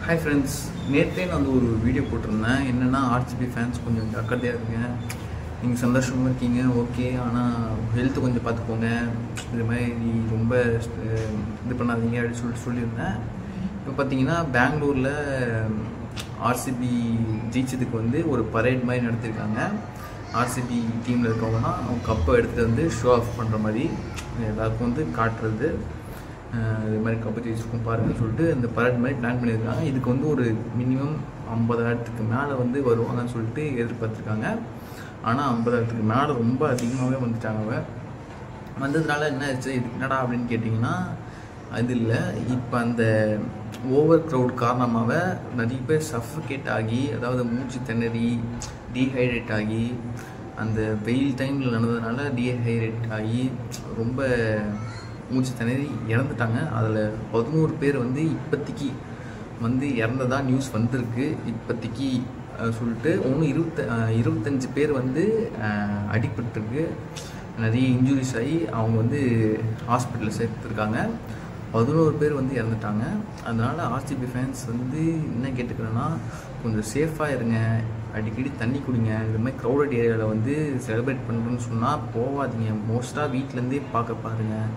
Hi friends, நேற்றே நான் ஒரு வீடியோ போட்டிருந்தேன். என்னென்னா ஆர்சிபி ஃபேன்ஸ் கொஞ்சம் ஜாக்கிரதையாக இருங்க, நீங்கள் சந்தோஷமாக இருக்கீங்க ஓகே, ஆனால் ஹெல்த்து கொஞ்சம் பார்த்துக்கோங்க, இது மாதிரி ரொம்ப இது பண்ணாதீங்க அப்படின்னு சொல்லியிருந்தேன். இப்போ பார்த்தீங்கன்னா பெங்களூரில் ஆர்சிபி ஜெயிச்சதுக்கு ஒரு பரேட் மாதிரி நடத்தியிருக்காங்க. ஆர்சிபி டீமில் இருக்கவங்கன்னா அவங்க கப்பை எடுத்துகிட்டு ஷோ ஆஃப் பண்ணுற மாதிரி எல்லாருக்கும் காட்டுறது, இது மாதிரி கப்பு ஜெயிச்சிருக்கும் பாருங்கன்னு சொல்லிட்டு இந்த பரேட் மாதிரி பிளான் பண்ணியிருக்காங்க. இதுக்கு ஒரு மினிமம் 50,000க்கு மேலே வருவாங்கன்னு சொல்லிட்டு எதிர்பார்த்துருக்காங்க. ஆனால் 50,000க்கு மேலே ரொம்ப அதிகமாகவே வந்துட்டாங்க. வந்ததுனால என்ன ஆச்சு, இது என்னடா அப்படின்னு கேட்டிங்கன்னா, அது இல்லை, இப்போ அந்த ஓவர் க்ரௌட் காரணமாக நிறைய பேர் சஃபகேட் ஆகி, அதாவது மூச்சு திணறி டீஹைட்ரேட் ஆகி, அந்த வெயில் டைமில் நடந்ததுனால டீஹைட்ரேட் ஆகி ரொம்ப மூச்சு திணறி இறந்துட்டாங்க. அதில் 11 பேர் இப்போதைக்கு இறந்ததா நியூஸ் வந்திருக்கு. இப்போதைக்கு சொல்லிட்டு 25 பேர் அடிபட்டிருக்கு, நிறைய இன்ஜுரிஸ் ஆகி அவங்க ஹாஸ்பிட்டலில் சேர்த்துருக்காங்க. 11 பேர் இறந்துட்டாங்க. அதனால் ஆர்சிபி ஃபேன்ஸ் என்ன கேட்டுக்கிறேன்னா, கொஞ்சம் சேஃபாக இருங்க, அடிக்கடி தண்ணி குடிங்க. இது மாதிரி க்ரௌடட் ஏரியாவில் செலிப்ரேட் பண்ணுறேன்னு சொன்னால் போகாதீங்க. மோஸ்ட்டாக வீட்டிலேருந்தே பார்க்க பாருங்கள்.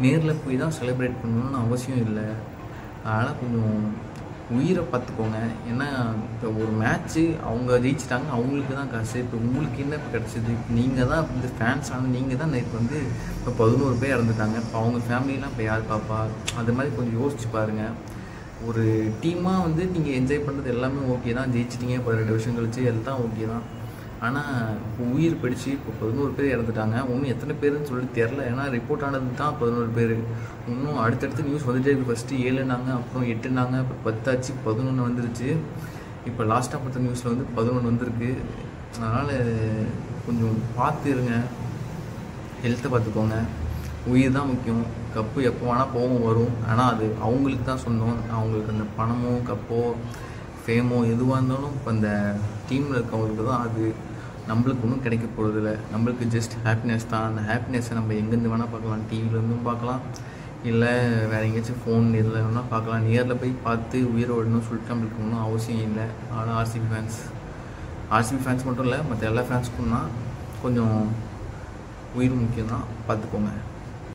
நேரில் போய் தான் செலிப்ரேட் பண்ணணும்னு அவசியம் இல்லை. அதனால் கொஞ்சம் உயிரை பார்த்துக்கோங்க. ஏன்னா இப்போ ஒரு மேட்ச்சு அவங்க ஜெயிச்சிட்டாங்க, அவங்களுக்கு தான் காசு. இப்போ உங்களுக்கு என்ன இப்போ கிடச்சிது? நீங்கள் தான் ஃபேன்ஸ் ஆனால் நீங்கள் தான் நேற்று இப்போ 11 பேர் இறந்துட்டாங்க. இப்போ அவங்க ஃபேமிலிலாம் இப்போ யார் பாப்பா? அது மாதிரி கொஞ்சம் யோசிச்சு பாருங்கள். ஒரு டீமாக நீங்கள் என்ஜாய் பண்ணுறது எல்லாமே ஓகே தான், ஜெயிச்சிட்டிங்க 18 வருஷம் கழிச்சு எல்லாம் ஓகே தான். ஆனால் இப்போ உயிர் படித்து இப்போ 11 பேர் இறந்துட்டாங்க. இன்னும் எத்தனை பேருன்னு சொல்லிட்டு தெரில. ஏன்னா ரிப்போர்ட் ஆனது தான் 11 பேர். இன்னும் அடுத்தடுத்து நியூஸ் வந்துட்டே இருக்குது. ஃபஸ்ட்டு 7நாங்க, அப்புறம் 8நாங்க, அப்புறம் 10 ஆச்சு, 11 வந்துருச்சு. இப்போ லாஸ்ட்டாக பார்த்த நியூஸில் 11 வந்திருக்கு. அதனால் கொஞ்சம் பார்த்து இருங்க, ஹெல்த்தை பார்த்துக்கோங்க. உயிர் தான் முக்கியம். கப்பு எப்போ வேணால் போகும் வரும், ஆனால் அது அவங்களுக்கு தான் சொந்தம். அவங்களுக்கு அந்த பணமோ கப்போ ஃபேமோ எதுவாக இருந்தாலும் இப்போ அந்த டீமில் இருக்கவங்களுக்கு தான் அது. நம்மளுக்கு ஒன்றும் கிடைக்க போகிறதில்ல. நம்மளுக்கு ஜஸ்ட் ஹாப்பினஸ் தான். அந்த ஹாப்பினஸை நம்ம எங்கேருந்து வேணால் பார்க்கலாம். டிவிலேருந்தும் பார்க்கலாம், இல்லை வேறு எங்கேயாச்சும் ஃபோன் இதில் வேணால் பார்க்கலாம். நேரில் போய் பார்த்து உயிரோடணும்னு சொல்லிட்டு நம்மளுக்கு ஒன்றும் அவசியம் இல்லை. ஆனால் ஆர்சிபி ஃபேன்ஸ் மட்டும் இல்லை, மற்ற எல்லா ஃபேன்ஸுக்கும் தான் கொஞ்சம் உயிர் முக்கியம் தான், பார்த்துக்கோங்க.